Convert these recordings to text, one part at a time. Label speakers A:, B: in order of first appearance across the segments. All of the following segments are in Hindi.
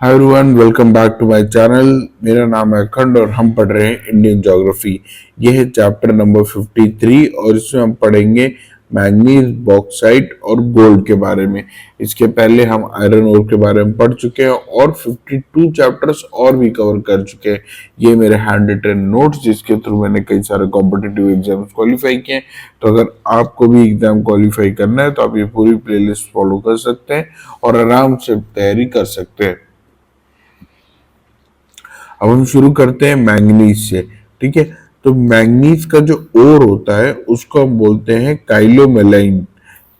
A: Hi everyone, welcome back to my channel. मेरा नाम है अखंड और हम पढ़ रहे हैं इंडियन ज्योग्राफी। यह है चैप्टर नंबर 53 और इसमें हम पढ़ेंगे मैंगनीज, बॉक्साइट और गोल्ड के बारे में। इसके पहले हम आयरन ओर के बारे में पढ़ चुके हैं और 52 चैप्टर्स और भी कवर कर चुके हैं। ये मेरे हैंड रिटन नोट्स जिसके थ्रू मैंने कई सारे कॉम्पिटिटिव एग्जाम्स क्वालिफाई किए हैं। तो अगर आपको भी एग्जाम क्वालिफाई करना है तो आप ये पूरी प्लेलिस्ट फॉलो कर सकते हैं और आराम से तैयारी कर सकते हैं। अब हम शुरू करते हैं मैंगनीज से। ठीक है, तो मैंगनीज का जो ओर होता है उसको हम बोलते हैं काइलोमेलाइन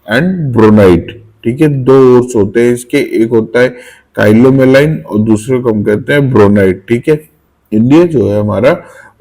A: एंड ब्रोनाइट। ठीक है, दो ओर्स होते हैं इसके, एक होता है काइलोमेलाइन और दूसरे को हम कहते हैं ब्रोनाइट। ठीक है, इंडिया जो है हमारा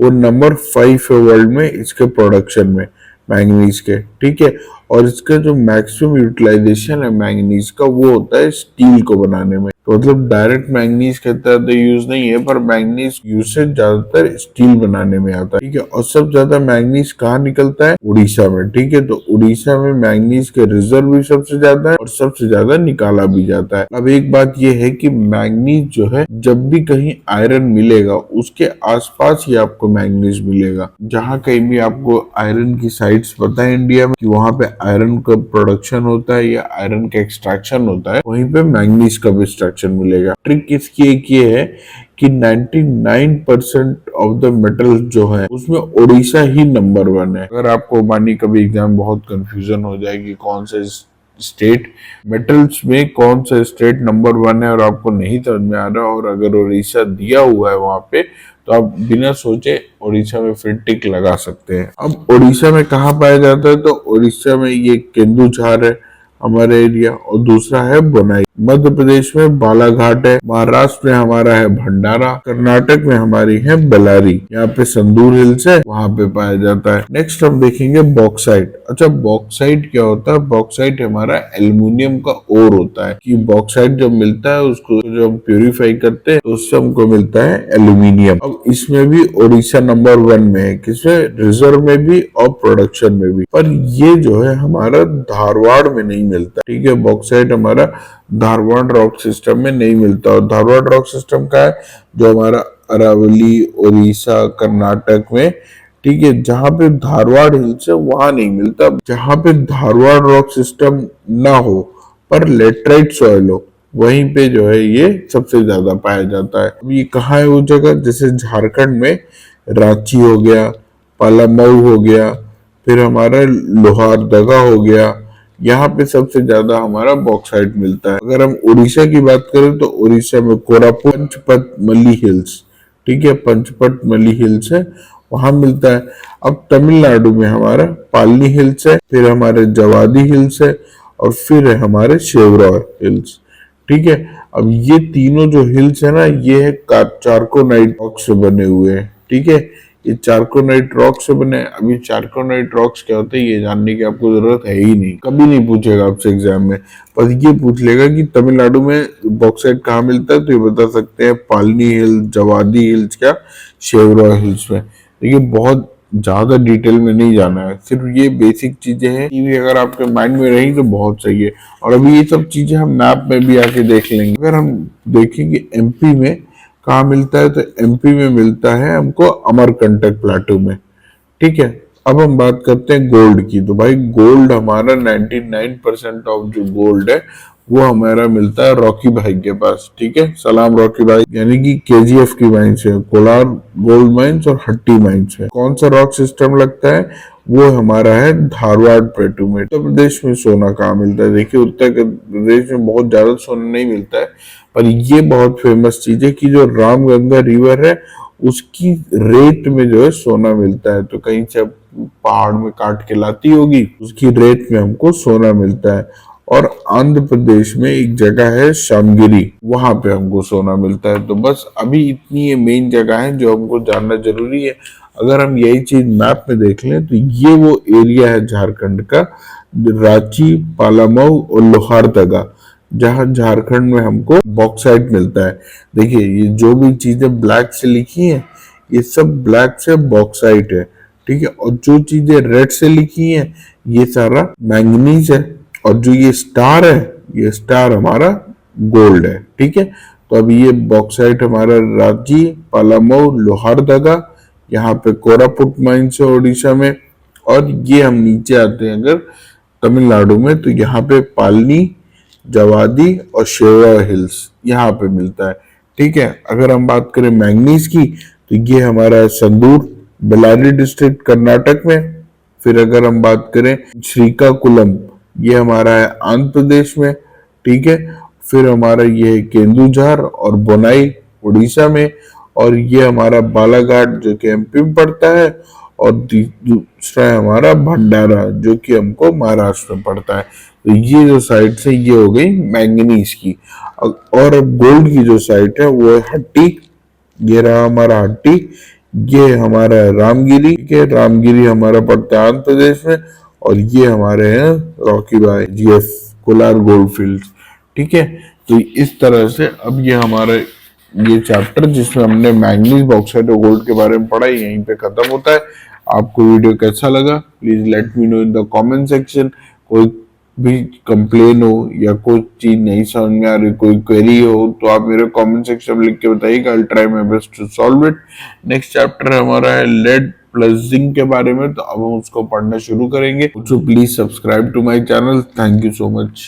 A: वो नंबर 5 है वर्ल्ड में इसके प्रोडक्शन में मैंगनीज के। ठीक है, और इसका जो मैक्सिमम यूटिलाइजेशन है मैंगनीज का वो होता है स्टील को बनाने में। तो मतलब डायरेक्ट मैंगनीज के तहत यूज नहीं है, पर मैंगनीज यूसेज ज्यादातर स्टील बनाने में आता है। ठीक है, और सबसे ज्यादा मैंगनीज कहाँ निकलता है? उड़ीसा में। ठीक है, तो उड़ीसा में मैंगनीज के रिजर्व भी सबसे ज्यादा है और सबसे ज्यादा निकाला भी जाता है। अब एक बात यह है कि मैंगनीज जो है जब भी कहीं आयरन मिलेगा उसके आसपास ही आपको मैंगनीज मिलेगा। जहां कहीं भी आपको आयरन की साइट्स पता है इंडिया में कि वहां पे आयरन का प्रोडक्शन होता है या आयरन का एक्सट्रैक्शन होता है, वहीं पे मैंगनीज का भी एक्सट्रैक्शन मिलेगा। ट्रिक इसकी एक ये है कि 99% ऑफ द मेटल्स जो है उसमें उड़ीसा ही नंबर 1 है। अगर आपको मानी कभी एग्जाम बहुत कंफ्यूजन हो जाएगी कौन से स्टेट मेटल्स में कौन सा स्टेट नंबर 1 है और आपको नहीं समझ में आ रहा और अगर उड़ीसा दिया हुआ है वहां पे, तो आप बिना सोचे उड़ीसा में फिर टिक लगा सकते हैं। अब उड़ीसा में कहाँ पाया जाता है? तो उड़ीसा में ये केंदुझार है हमारे एरिया, और दूसरा है बोनाई। मध्य प्रदेश में बालाघाट है, महाराष्ट्र में हमारा है भंडारा, कर्नाटक में हमारी है बेलारी, यहाँ पे संदूर हिल्स है, वहां पे पाया जाता है। नेक्स्ट हम देखेंगे बॉक्साइट। अच्छा, बॉक्साइट क्या होता है? बॉक्साइट हमारा एल्युमिनियम का ओर होता है कि बॉक्साइट जब मिलता है उसको जब हम प्यूरिफाई करते हैं तो उससे हमको मिलता है एल्यूमिनियम। अब इसमें भी उड़ीसा नंबर 1 में है, किसमें? रिजर्व में भी और प्रोडक्शन में भी। पर ये जो है हमारा धारवाड़ में नहीं मिलता। ठीक है, बॉक्साइट हमारा धारवाड़ रॉक सिस्टम में नहीं मिलता। और धारवाड़ रॉक सिस्टम का है जो हमारा अरावली, उड़ीसा, कर्नाटक में। ठीक है, जहां पे धारवाड़ हिल्स है वहां नहीं मिलता। जहां पे धारवाड़ रॉक सिस्टम ना हो पर लेटराइट सॉइल हो वहीं पे जो है ये सबसे ज्यादा पाया जाता है। अब ये कहाँ है वो जगह? जैसे झारखंड में रांची हो गया, पलामऊ हो गया, फिर हमारा लोहारदगा हो गया, यहाँ पे सबसे ज्यादा हमारा बॉक्साइट मिलता है। अगर हम उड़ीसा की बात करें तो उड़ीसा में कोरापुट, पंचपत मली हिल्स, ठीक है, पंचपट मली हिल्स है, वहां मिलता है। अब तमिलनाडु में हमारा पालनी हिल्स है, फिर हमारे जवादी हिल्स है और फिर है हमारे शेवरॉय हिल्स। ठीक है, अब ये तीनों जो हिल्स है ना ये है चारकोनाइट रॉक से बने हुए हैं। ठीक है, ये चारकोनाइट रॉक से बने। अभी चारकोनाइट रॉक्स क्या होते हैं ये जानने की आपको जरूरत है ही नहीं, कभी नहीं पूछेगा आपसे एग्जाम में। बस ये पूछ लेगा कि तमिलनाडु में बॉक्साइट कहाँ मिलता है, तो ये बता सकते हैं पालनी हिल्स, जवादी हिल्स, क्या शेवरॉय हिल्स में। देखिए बहुत ज्यादा डिटेल में नहीं जाना है, सिर्फ ये बेसिक चीजें हैं, ये अगर आपके माइंड में रही तो बहुत सही है। और अभी ये सब चीजें हम मैप में भी आके देख लेंगे। अगर हम देखेंगे एमपी में कहाँ मिलता है, तो एमपी में मिलता है हमको अमरकंटक प्लेटू में। ठीक है, अब हम बात करते हैं गोल्ड की। तो भाई गोल्ड हमारा 99% ऑफ जो गोल्ड है वो हमारा मिलता है रॉकी भाई के पास। ठीक है, सलाम रॉकी भाई, यानी कि केजीएफ की माइंस है, कोलार गोल्ड माइंस और हट्टी माइंस है। कौन सा रॉक सिस्टम लगता है? वो हमारा है धारवाड़ प्लेटू में। उत्तर प्रदेश में सोना कहाँ मिलता है? देखिए उत्तर प्रदेश में बहुत ज्यादा सोना नहीं मिलता है, पर ये बहुत फेमस चीज है कि जो रामगंगा रिवर है उसकी रेत में जो है सोना मिलता है। तो कहीं से पहाड़ में काट के लाती होगी, उसकी रेत में हमको सोना मिलता है। और आंध्र प्रदेश में एक जगह है शामगिरी, वहां पे हमको सोना मिलता है। तो बस अभी इतनी ये मेन जगह है जो हमको जानना जरूरी है। अगर हम यही चीज मैप में देख लें तो ये वो एरिया है झारखंड का, रांची, पालामऊ और लोहारदगा, जहां झारखंड में हमको बॉक्साइट मिलता है। देखिए ये जो भी चीजें ब्लैक से लिखी हैं ये सब ब्लैक से बॉक्साइट है। ठीक है, और जो चीजें रेड से लिखी हैं ये सारा मैंगनीज है, और जो ये स्टार है ये स्टार हमारा गोल्ड है। ठीक है, तो अब ये बॉक्साइट हमारा रांची, पलामऊ, लोहारदगा, यहाँ पे कोरापुट माइंस है ओडिशा में। और ये हम नीचे आते हैं अगर तमिलनाडु में, तो यहाँ पे पालनी, जवादी और शेवा हिल्स यहाँ पे मिलता है। ठीक है, अगर हम बात करें मैंगनीज की, तो ये हमारा है संदूर, बेल्लारी डिस्ट्रिक्ट कर्नाटक में। फिर अगर हम बात करें श्रीकाकुलम, ये हमारा है आंध्र प्रदेश में। ठीक है, फिर हमारा ये है केंदुझर और बोनाई उड़ीसा में। और ये हमारा बालाघाट जो कि एमपी में पड़ता है। और दूसरा है हमारा भंडारा जो कि हमको महाराष्ट्र में पड़ता है। तो ये जो साइट है ये हो गई मैंगनीज की। और अब गोल्ड की जो साइट है वो है हट्टी, ये रहा हमारा हट्टी। ये हमारा है रामगिरी, ठीक है, रामगिरी हमारा पड़ता है आंध्र प्रदेश में। और ये हमारे हैं रॉकी बाय जीएफ कोलार गोल्ड फील्ड। ठीक है, तो इस तरह से अब ये हमारा ये चैप्टर जिसमें हमने मैंगनीज, बॉक्साइट और गोल्ड के बारे में पढ़ा यहीं पे खत्म होता है। आपको वीडियो कैसा लगा please let me know in the comment section. कोई भी कंप्लेन हो या कोई चीज नहीं समझ में आ रही, कोई क्वेरी हो, तो आप मेरे कमेंट सेक्शन में लिख के बताइएगा। I will try my best to solve it. Next chapter हमारा है लेड प्लस जिंक के बारे में, तो अब हम उसको पढ़ना शुरू करेंगे। So please subscribe to my channel. Thank you so much.